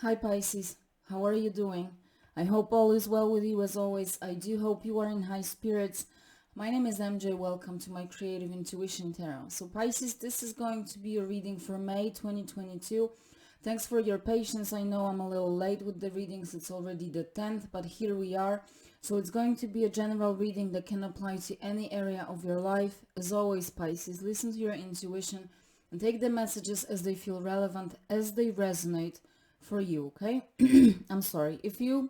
Hi Pisces, how are you doing? I hope all is well with you as always. I do hope you are in high spirits. My name is MJ. Welcome to my Creative Intuition Tarot. So Pisces, this is going to be a reading for May 2022. Thanks for your patience. I know I'm a little late with the readings. It's already the 10th, but here we are. So it's going to be a general reading that can apply to any area of your life. As always, Pisces, listen to your intuition and take the messages as they feel relevant, as they resonate for you, okay? I'm sorry. If you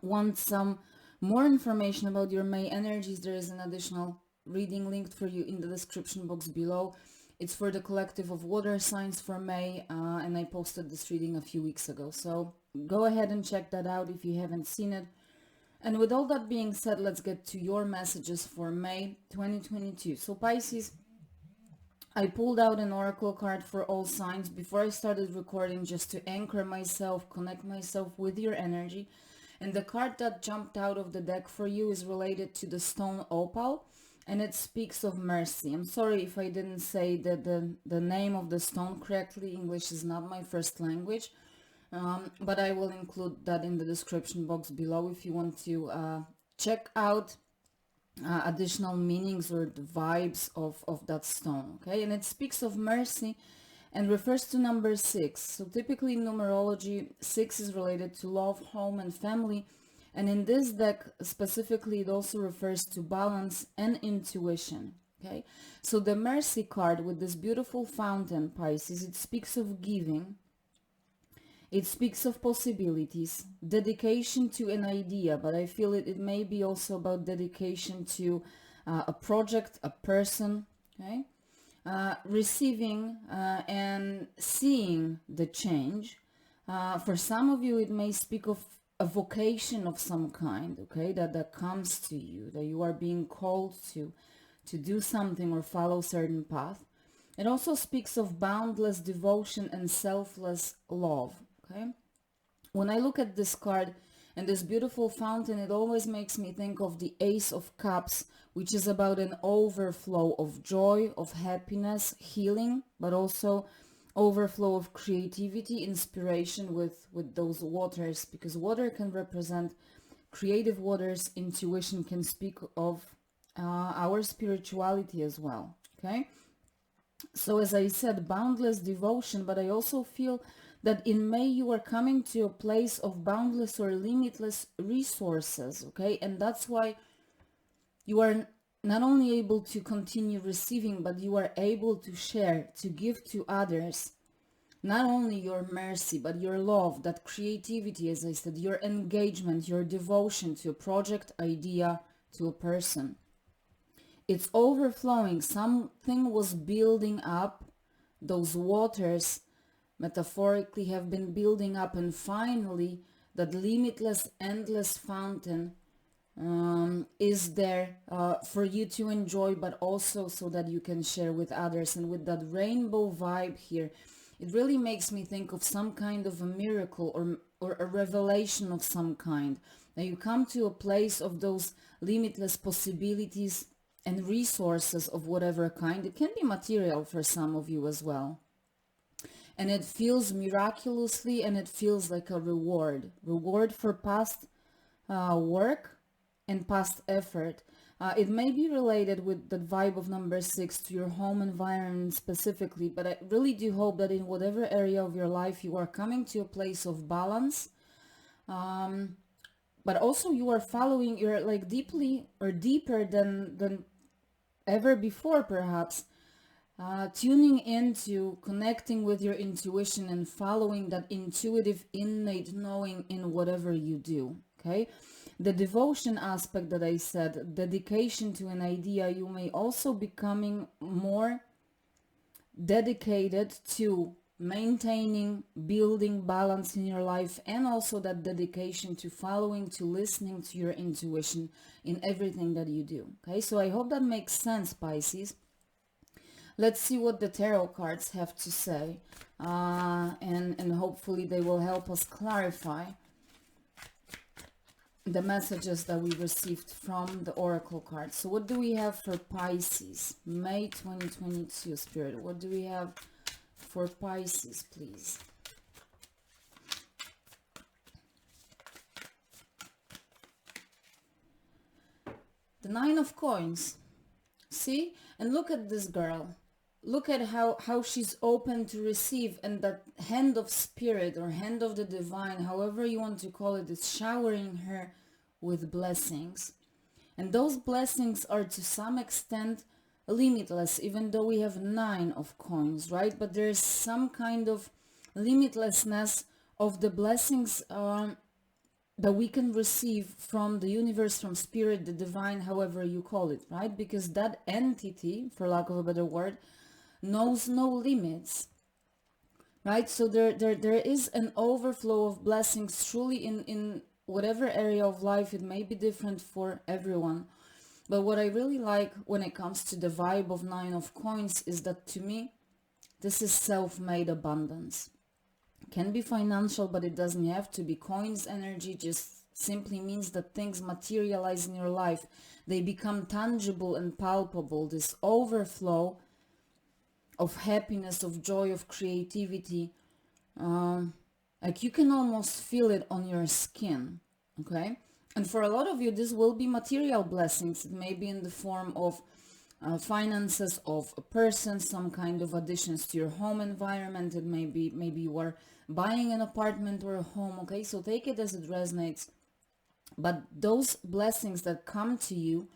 want some more information about your May energies, there is an additional reading linked for you in the description box below. It's for the collective of water signs for May, and I posted this reading a few weeks ago. So go ahead and check that out if you haven't seen it. And with all that being said, let's get to your messages for May 2022. So Pisces, I pulled out an oracle card for all signs before I started recording just to anchor myself, connect myself with your energy. And the card that jumped out of the deck for you is related to the stone opal, and it speaks of mercy. I'm sorry if I didn't say the name of the stone correctly. English is not my first language, but I will include that in the description box below if you want to check out additional meanings or the vibes of that stone. Okay, and it speaks of mercy and refers to number 6. So typically in numerology, 6 is related to love, home, and family, and in this deck specifically it also refers to balance and intuition. Okay, so the mercy card with this beautiful fountain, Pisces, it speaks of giving. It speaks of possibilities, dedication to an idea, but I feel it may be also about dedication to a project, a person, okay? Receiving and seeing the change. For some of you, it may speak of a vocation of some kind, okay, that comes to you, that you are being called to do something or follow certain path. It also speaks of boundless devotion and selfless love. Okay, when I look at this card and this beautiful fountain, it always makes me think of the Ace of Cups, which is about an overflow of joy, of happiness, healing, but also overflow of creativity, inspiration with those waters, because water can represent creative waters. Intuition can speak of our spirituality as well. Okay, so as I said, boundless devotion, but I also feel that in May you are coming to a place of boundless or limitless resources, okay? And that's why you are not only able to continue receiving, but you are able to share, to give to others, not only your mercy, but your love, that creativity, as I said, your engagement, your devotion to a project, idea, to a person. It's overflowing. Something was building up. Those waters metaphorically have been building up, and finally that limitless, endless fountain is there for you to enjoy, but also so that you can share with others. And with that rainbow vibe here, it really makes me think of some kind of a miracle or a revelation of some kind. Now you come to a place of those limitless possibilities and resources of whatever kind. It can be material for some of you as well. And it feels miraculously, and it feels like a reward for past work and past effort. It may be related with the vibe of number 6 to your home environment specifically, but I really do hope that in whatever area of your life you are coming to a place of balance, but also you are following, you're like deeply or deeper than ever before perhaps, tuning into connecting with your intuition and following that intuitive innate knowing in whatever you do. Okay, the devotion aspect that I said, dedication to an idea, you may also becoming more dedicated to maintaining, building balance in your life, and also that dedication to following, to listening to your intuition in everything that you do. Okay, so I hope that makes sense, Pisces. Let's see what the tarot cards have to say, and hopefully they will help us clarify the messages that we received from the oracle cards. So what do we have for Pisces? May 2022, Spirit. What do we have for Pisces, please? The Nine of Coins. See? And look at this girl. Look at how she's open to receive, and that hand of spirit or hand of the divine, however you want to call it, is showering her with blessings. And those blessings are to some extent limitless, even though we have 9 of coins, right? But there's some kind of limitlessness of the blessings that we can receive from the universe, from spirit, the divine, however you call it, right? Because that entity, for lack of a better word, knows no limits, right? So there is an overflow of blessings truly in whatever area of life. It may be different for everyone. But what I really like when it comes to the vibe of 9 of coins is that, to me, this is self-made abundance. Can be financial, but it doesn't have to be. Coins energy just simply means that things materialize in your life. They become tangible and palpable. This overflow of happiness, of joy, of creativity, like you can almost feel it on your skin, okay? And for a lot of you, this will be material blessings. It may be in the form of finances of a person, some kind of additions to your home environment. It may be, maybe you are buying an apartment or a home, okay? So take it as it resonates. But those blessings that come to you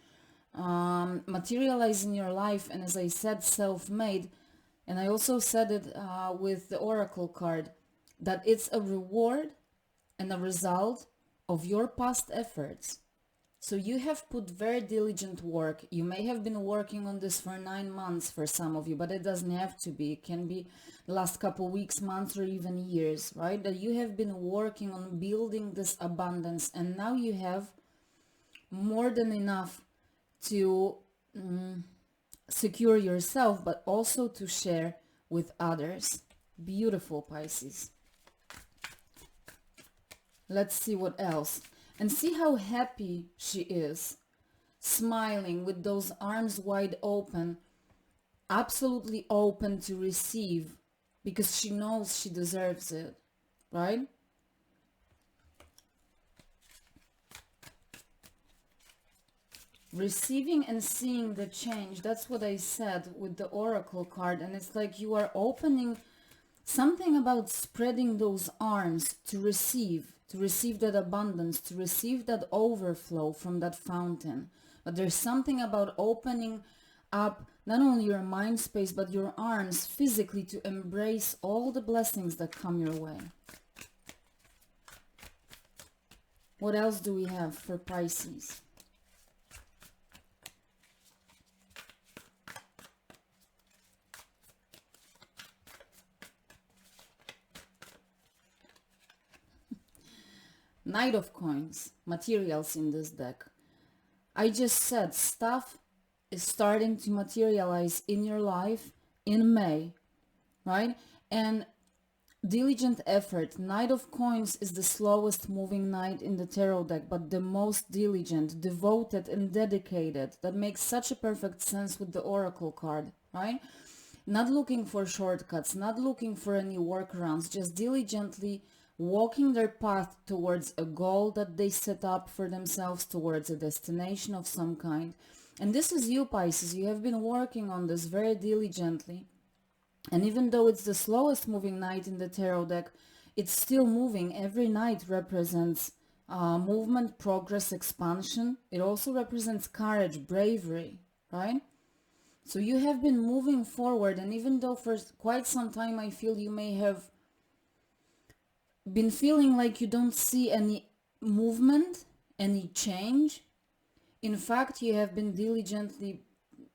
materialize in your life, and as I said, self-made. And I also said it with the oracle card, that it's a reward and a result of your past efforts. So you have put very diligent work. You may have been working on this for 9 months for some of you, but it doesn't have to be. It can be the last couple weeks, months, or even years, right? That you have been working on building this abundance, and now you have more than enough to secure yourself, but also to share with others. Beautiful, Pisces. Let's see what else. And see how happy she is, smiling with those arms wide open, absolutely open to receive, because she knows she deserves it, right? Receiving and seeing the change, that's what I said with the oracle card. And it's like you are opening something about spreading those arms to receive that abundance, to receive that overflow from that fountain. But there's something about opening up not only your mind space, but your arms physically to embrace all the blessings that come your way. What else do we have for Pisces? Knight of Coins, materials in this deck. I just said stuff is starting to materialize in your life in May, right? And diligent effort. Knight of Coins is the slowest moving knight in the tarot deck, but the most diligent, devoted, and dedicated. That makes such a perfect sense with the oracle card, right? Not looking for shortcuts, not looking for any workarounds, just diligently walking their path towards a goal that they set up for themselves, towards a destination of some kind. And this is you, Pisces. You have been working on this very diligently. And even though it's the slowest moving knight in the tarot deck, it's still moving. Every knight represents movement, progress, expansion. It also represents courage, bravery, right? So you have been moving forward, and even though for quite some time I feel you may have been feeling like you don't see any movement, any change, in fact you have been diligently,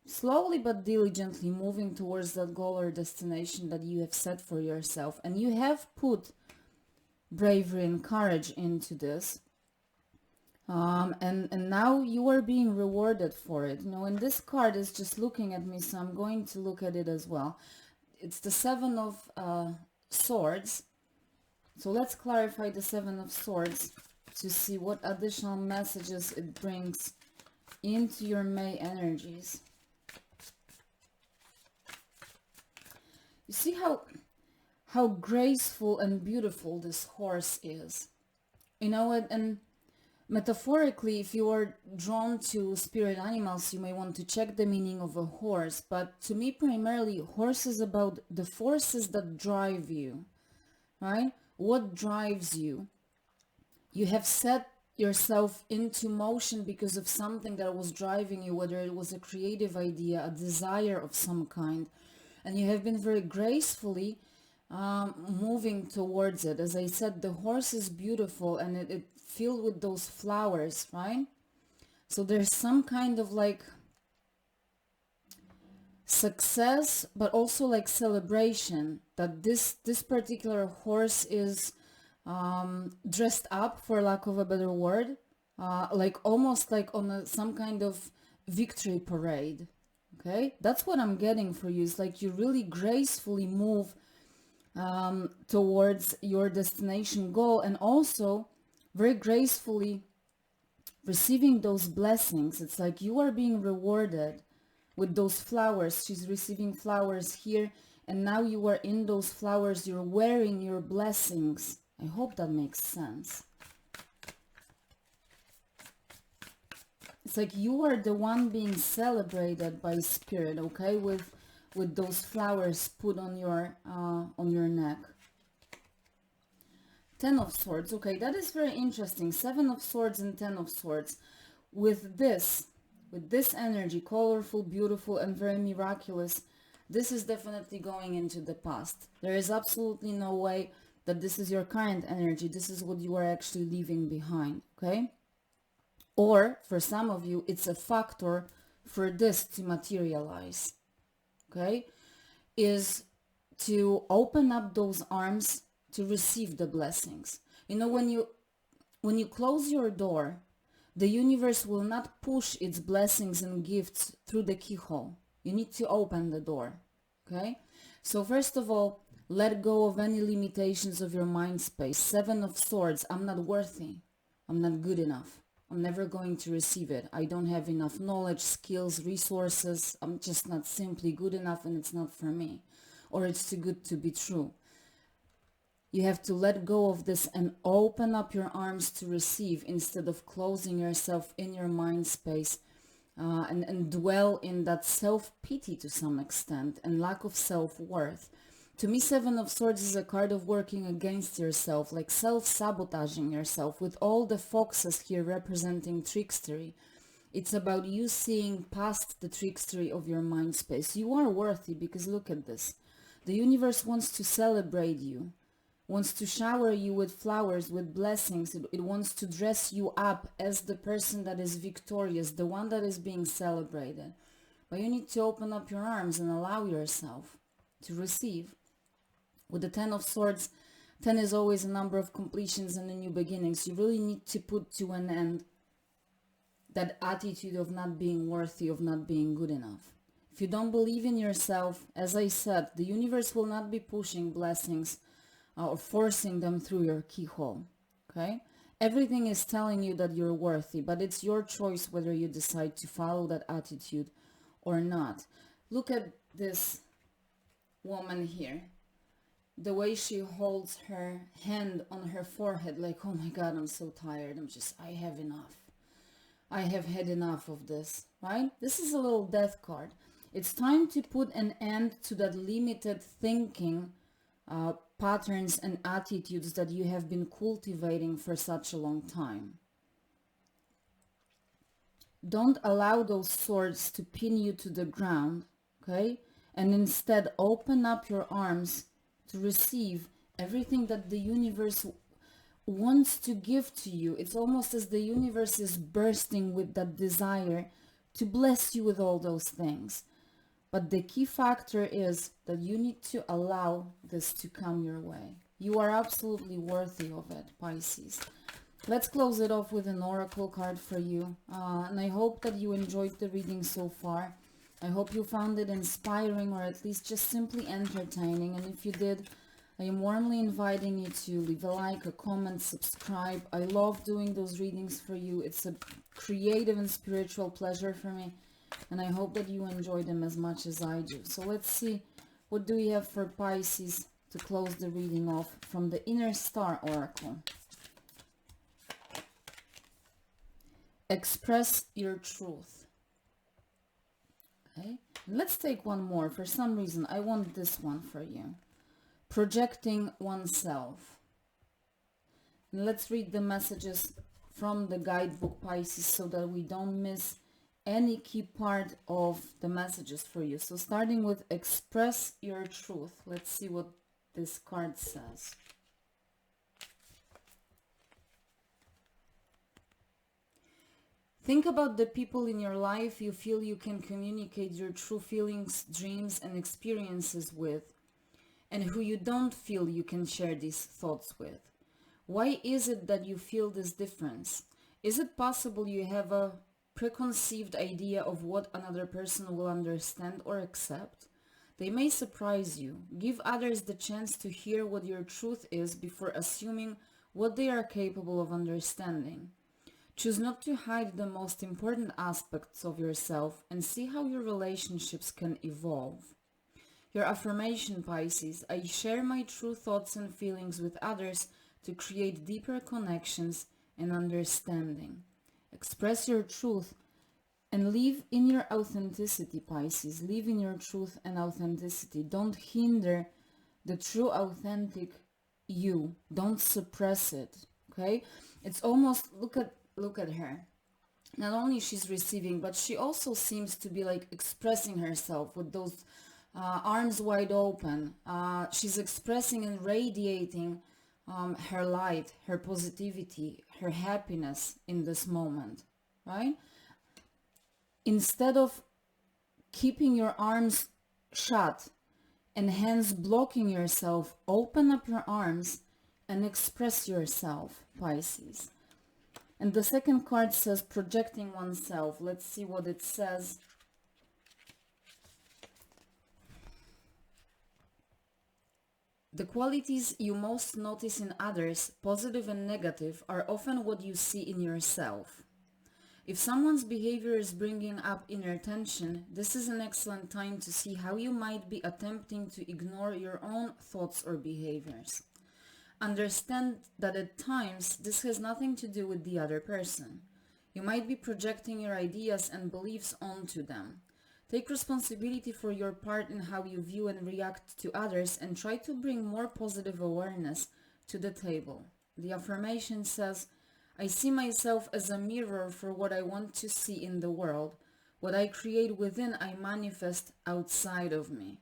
slowly but diligently moving towards that goal or destination that you have set for yourself. And you have put bravery and courage into this. And now you are being rewarded for it. You know, and this card is just looking at me, so I'm going to look at it as well. It's the Seven of Swords. So let's clarify the Seven of Swords to see what additional messages it brings into your May energies. You see how graceful and beautiful this horse is. You know, and Metaphorically, if you are drawn to spirit animals, you may want to check the meaning of a horse. But to me, primarily, horse is about the forces that drive you, right? What drives you? You have set yourself into motion because of something that was driving you, whether it was a creative idea, a desire of some kind, and you have been very gracefully moving towards it. As I said, the horse is beautiful and it filled with those flowers, right? So there's some kind of like success, but also like celebration that this particular horse is dressed up, for lack of a better word, like almost like on some kind of victory parade. Okay, that's what I'm getting for you. It's like you really gracefully move towards your destination goal, and also very gracefully receiving those blessings. It's like you are being rewarded with those flowers. She's receiving flowers here, and now you are in those flowers. You're wearing your blessings. I hope that makes sense. It's like you are the one being celebrated by spirit, okay, with those flowers put on your neck. 10 of Swords. Okay, that is very interesting. 7 of Swords and 10 of Swords. With this energy, colorful, beautiful, and very miraculous, this is definitely going into the past. There is absolutely no way that this is your current energy. This is what you are actually leaving behind, okay? Or for some of you, it's a factor for this to materialize, okay? Is to open up those arms to receive the blessings. You know, when you close your door, the universe will not push its blessings and gifts through the keyhole. You need to open the door, okay? So first of all, let go of any limitations of your mind space. 7 of Swords, I'm not worthy. I'm not good enough. I'm never going to receive it. I don't have enough knowledge, skills, resources. I'm just not simply good enough, and it's not for me. Or it's too good to be true. You have to let go of this and open up your arms to receive, instead of closing yourself in your mind space and dwell in that self-pity to some extent and lack of self-worth. To me, 7 of Swords is a card of working against yourself, like self-sabotaging yourself, with all the foxes here representing trickstery. It's about you seeing past the trickstery of your mind space. You are worthy, because look at this. The universe wants to celebrate you, wants to shower you with flowers, with blessings. It wants to dress you up as the person that is victorious, the one that is being celebrated. But you need to open up your arms and allow yourself to receive. With the 10 of Swords, 10 is always a number of completions and a new beginnings. You really need to put to an end that attitude of not being worthy, of not being good enough. If you don't believe in yourself, as I said, the universe will not be pushing blessings or forcing them through your keyhole, okay? Everything is telling you that you're worthy, but it's your choice whether you decide to follow that attitude or not. Look at this woman here. The way she holds her hand on her forehead, like, oh my God, I'm so tired. I have enough. I have had enough of this, right? This is a little death card. It's time to put an end to that limited thinking patterns and attitudes that you have been cultivating for such a long time. Don't allow those swords to pin you to the ground, okay? And instead open up your arms to receive everything that the universe wants to give to you. It's almost as the universe is bursting with that desire to bless you with all those things. But the key factor is that you need to allow this to come your way. You are absolutely worthy of it, Pisces. Let's close it off with an oracle card for you. And I hope that you enjoyed the reading so far. I hope you found it inspiring, or at least just simply entertaining. And if you did, I am warmly inviting you to leave a like, a comment, subscribe. I love doing those readings for you. It's a creative and spiritual pleasure for me. And I hope that you enjoy them as much as I do. So let's see, what do we have for Pisces to close the reading off from the Inner Star Oracle? express your truth. Okay, let's take one more. For some reason, I want this one for you. Projecting oneself. And let's read the messages from the guidebook, Pisces, so that we don't miss any key part of the messages for you. So starting with express your truth. Let's see what this card says. Think about the people in your life you feel you can communicate your true feelings, dreams, and experiences with, and who you don't feel you can share these thoughts with. Why is it that you feel this difference? Is it possible you have a preconceived idea of what another person will understand or accept? They may surprise you. Give others the chance to hear what your truth is before assuming what they are capable of understanding. Choose not to hide the most important aspects of yourself and see how your relationships can evolve. Your affirmation, Pisces: I share my true thoughts and feelings with others to create deeper connections and understanding. Express your truth and live in your authenticity, Pisces. Live in your truth and authenticity. Don't hinder the true, authentic you. Don't suppress it, okay? It's almost, look at her. Not only she's receiving, but she also seems to be like expressing herself with those arms wide open. She's expressing and radiating her light, her positivity, her happiness in this moment, right? Instead of keeping your arms shut and hands blocking yourself, open up your arms and express yourself, Pisces. And the second card says projecting oneself. Let's see what it says. The qualities you most notice in others, positive and negative, are often what you see in yourself. If someone's behavior is bringing up inner tension, this is an excellent time to see how you might be attempting to ignore your own thoughts or behaviors. Understand that at times this has nothing to do with the other person. You might be projecting your ideas and beliefs onto them. Take responsibility for your part in how you view and react to others and try to bring more positive awareness to the table. The affirmation says, I see myself as a mirror for what I want to see in the world. What I create within, I manifest outside of me.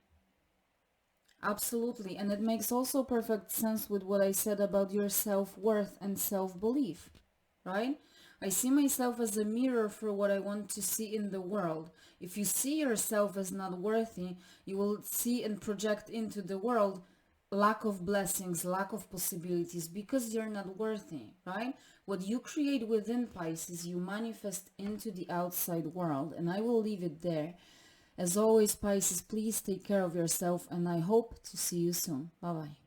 Absolutely, and it makes also perfect sense with what I said about your self-worth and self-belief, right? I see myself as a mirror for what I want to see in the world. If you see yourself as not worthy, you will see and project into the world lack of blessings, lack of possibilities, because you're not worthy, right? What you create within, Pisces, you manifest into the outside world, and I will leave it there. As always, Pisces, please take care of yourself, and I hope to see you soon. Bye-bye.